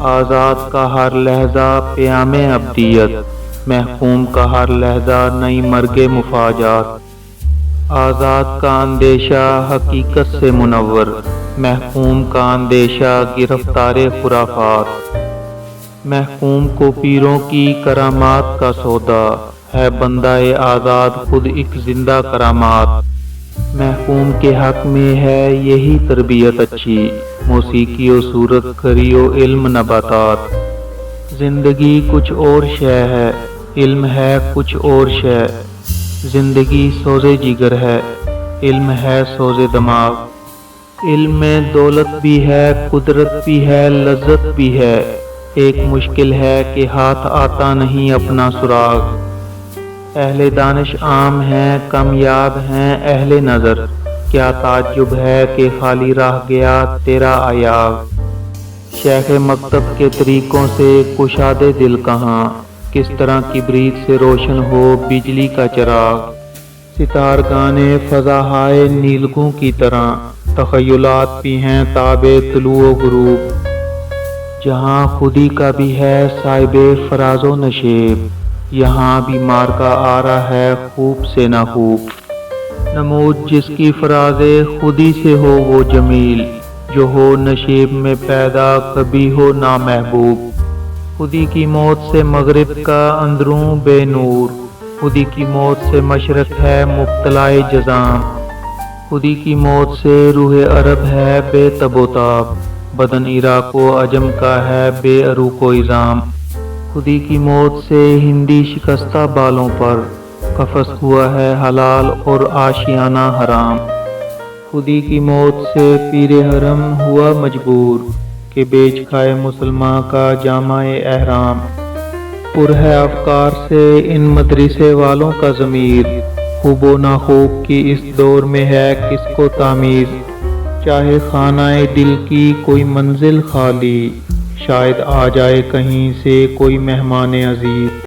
آزاد کا ہر لہجہ پیام ابدیت، محکوم کا ہر لہجہ نئی مرگ مفاجات۔ آزاد کا اندیشہ حقیقت سے منور، محکوم کا اندیشہ گرفتار خرافات۔ محکوم کو پیروں کی کرامات کا سودا ہے، بندہ آزاد خود ایک زندہ کرامات۔ محکوم کے حق میں ہے یہی تربیت اچھی، موسیقی و صورت کھری و علم نباتات۔ زندگی کچھ اور شے ہے، علم ہے کچھ اور شے۔ زندگی سوز جگر ہے، علم ہے سوز دماغ۔ علم میں دولت بھی ہے، قدرت بھی ہے، لذت بھی ہے، ایک مشکل ہے کہ ہاتھ آتا نہیں اپنا سراغ۔ اہل دانش عام ہیں، کامیاب ہیں اہل نظر، کیا تعجب ہے کہ خالی رہ گیا تیرا ایاغ۔ شیخ مکتب کے طریقوں سے کشادے دل کہاں، کس طرح کبریت سے روشن ہو بجلی کا چراغ۔ ستار گانے فضا ہائے نیلگوں کی طرح، تخیلات بھی ہیں تابع طلوع و غروب۔ جہاں خودی کا بھی ہے صاحب فراز و نشیب، یہاں بھی مارکا آ رہا ہے خوب سے نہ خوب۔ نمود جس کی فراز خودی سے ہو وہ جمیل، جو ہو نشیب میں پیدا کبھی ہو نامحبوب۔ خودی کی موت سے مغرب کا اندروں بے نور، خودی کی موت سے مشرق ہے مبتلا جزام۔ خودی کی موت سے روح عرب ہے بے تب و تاب، بدن عراق و عجم کا ہے بے عروق و عظام۔ خودی کی موت سے ہندی شکستہ بالوں پر، قفس ہوا ہے حلال اور آشیانہ حرام۔ خودی کی موت سے پیر حرم ہوا مجبور، کہ بیچ کھائے مسلمان کا جامہ احرام۔ پر ہے افکار سے ان مدرسے والوں کا ضمیر، خوب و ناخوب کی اس دور میں ہے کس کو تمیز۔ چاہے خانہ دل کی کوئی منزل خالی، شاید آ جائے کہیں سے کوئی مہمان عزیز۔